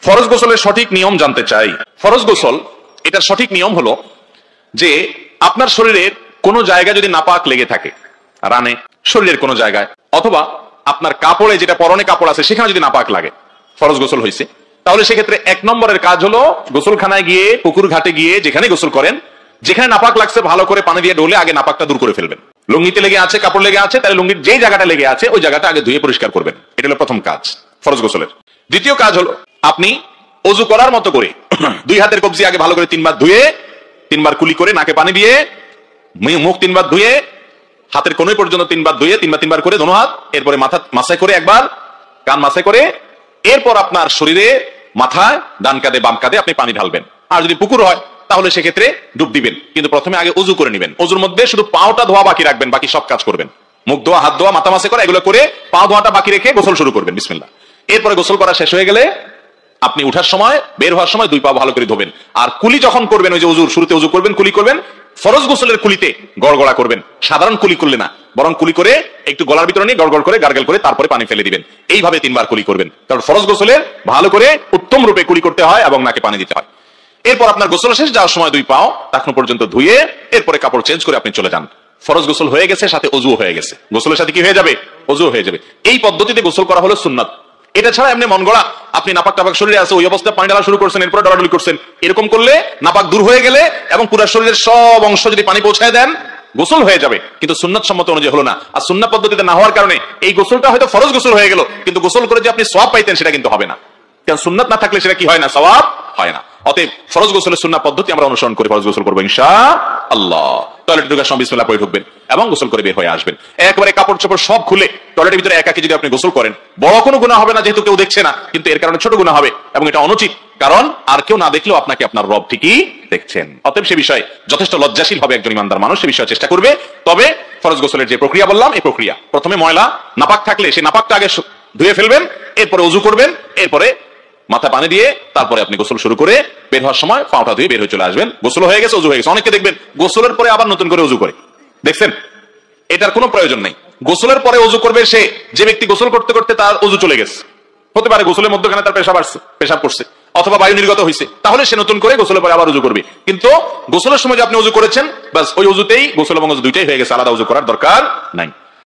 ফরজ গোসলের সঠিক নিয়ম জানতে চাই। ফরজ গোসল এটার সঠিক নিয়ম হলো যে আপনার শরীরের কোনো জায়গায় যদি নাপাক লেগে থাকে, রানে, শরীরের কোনো জায়গায়, অথবা আপনার কাপড়ে, যেটা পরনে কাপড় আছে সেখানে যদি নাপাক লাগে, ফরজ গোসল হয়েছে, তাহলে সেক্ষেত্রে 1 নম্বরের কাজ হলো গোসলখানায় গিয়ে, পুকুর ঘাটে গিয়ে, যেখানে গোসল করেন, যেখানে নাপাক লাগছে ভালো করে পানি দিয়ে ডলে আগে নাপাকটা দূর করে ফেলবেন। লুঙ্গিতে লেগে আছে, কাপড় লেগে আছে, তাহলে লুঙ্গির যেই জায়গাটা লেগে আছে ওই জায়গাটা আগে ধুয়ে পরিষ্কার করবেন। এটা হলো প্রথম কাজ ফরজ গোসলের। দ্বিতীয় কাজ হলো আপনি ওযু করার মতো করে 2 হাতের কবজি আগে ভালো করে 3 বার ধুয়ে, 3 বার কুলি করে, নাকে পানি দিয়ে, মুখ 3 বার ধুয়ে, হাতের কোণে পর্যন্ত 3 বার ধুয়ে, 3 বার করে দোনো হাত, এরপরে মাথা মাসাই করে একবার, কান মাসাই করে, এরপর আপনার শরীরে মাথায় ডান কাঁধে বাম কাঁধে আপনি পানি ঢালবেন। আর যদি পুকুর হয় তাহলে সেক্ষেত্রে ডুব দিবেন, কিন্তু প্রথমে আগে ওযু করে নেবেন। ওযুর মধ্যে শুধু পাওটা ধোয়া বাকি রাখবেন, বাকি সব কাজ করবেন। মুখ ধোয়া, হাত ধোয়া, মাথা মাসে করা, এগুলো করে পা ধোয়াটা বাকি রেখে গোসল শুরু করবেন। বিসমিল্লাহ। এরপরে গোসল করা শেষ হয়ে গেলে আপনি উঠার সময়, বের হওয়ার সময় 2 পা ভালো করে ধোবেন। আর কুলি যখন করবেন, ওই যে ওযুর শুরুতে ওযু করবেন, কুলি করবেন, ফরজ গোসলের কুলিতে গড়গড়া করবেন। সাধারণ কুলি করলে না, বরং কুলি করে একটু গলার ভিতরে নিয়ে গড়গড় করে গার্গেল করে তারপরে পানি ফেলে দিবেন। এইভাবে 3 বার কুলি করবেন। কারণ ফরজ গোসলের ভালো করে উত্তম রূপে কুলি করতে হয় এবং নাকে পানি দিতে হয়। এরপর আপনার গোসল শেষ, যাওয়ার সময় 2 পাও তখন পর্যন্ত ধুয়ে এরপরে কাপড় চেঞ্জ করে আপনি চলে যান। ফরজ গোসল হয়ে গেছে, সাথে ওযু হয়ে গেছে। গোসলের সাথে কি হয়ে যাবে? ওযু হয়ে যাবে। এই পদ্ধতিতে গোসল করা হলো সুন্নাত। এটা ছাড়া এমনি মন গড়া আপনি নাপাক টাপাক শরীরে আছে, ওই অবস্থায় পানি ঢালা শুরু করছেন, এরপরে ডলাডলি করছেন, এরকম করলে নাপাক দূর হয়ে গেলে এবং পুরো শরীরের সব অংশ যদি পানি পৌঁছায় দেন, গোসল হয়ে যাবে, কিন্তু সুন্নাত সম্মত অনুযায়ী হলো না। আর সুন্নাত পদ্ধতিতে না হওয়ার কারণে এই গোসলটা হয়তো ফরজ গোসল হয়ে গেল, কিন্তু গোসল করে যে আপনি সওয়াব পাইতেন সেটা কিন্তু হবে না। কারণ সুন্নাত না থাকলে সেটা কি হয় না? সওয়াব হয় না। অতএব ফরজ গোসলের সুন্নাত পদ্ধতি আমরা অনুসরণ করে ফরজ গোসল করবো ইনশাআল্লাহ। টয়লেটে ঢোকার সময় বিসমিল্লাহ পড়ে ঢুকবেন এবং গোসল করে বের হয়ে আসবেন। একবারে কাপড় চোপড় সব খুলে টয়লেটের ভিতরে একাকি যদি আপনি গোসল করেন, বড় কোনো গুনাহ হবে না, যেহেতু কেউ দেখছে না, কিন্তু এর কারণে ছোট গুনাহ হবে এবং এটা অনুচিত। কারণ আর কেউ না দেখলেও আপনাকে আপনার রব ঠিকই দেখছেন। অতএব সে বিষয়ে যথেষ্ট লজ্জাশীল হবে একজন ইমানদার মানুষ, সে বিষয়ে চেষ্টা করবে। তবে ফরজ গোসলের যে প্রক্রিয়া বললাম, এই প্রক্রিয়া প্রথমে ময়লা নাপাক থাকলে সেই নাপাকটা আগে ধুয়ে ফেলবেন, এরপরে ওযু করবেন, এরপরে মাথা পানি দিয়ে তারপরে আপনি গোসল শুরু করে বের হওয়ার সময় পাওটা ধুয়ে বের হয়ে চলে আসবেন। গোসল হয়ে গেছে, ওযু হয়ে গেছে। অনেকে দেখবেন গোসলের পরে আবার নতুন করে ওযু করে, দেখছেন? এটার কোনো প্রয়োজন নেই। গোসলের পরে ওযু করবে সে যে ব্যক্তি গোসল করতে করতে তার ওযু চলে গেছে। হতে পারে গোসলের মধ্যখানে তার পেশাব করছে অথবা বায়ু নির্গত হয়েছে, তাহলে সে নতুন করে গোসলের পরে আবার ওযু করবে। কিন্তু গোসলের সময় যে আপনি ওযু করেছেন, বাস ওই ওযুতেই গোসল এবং ওযু দুইটাই হয়ে গেছে, আলাদা ওযু করার দরকার নাই।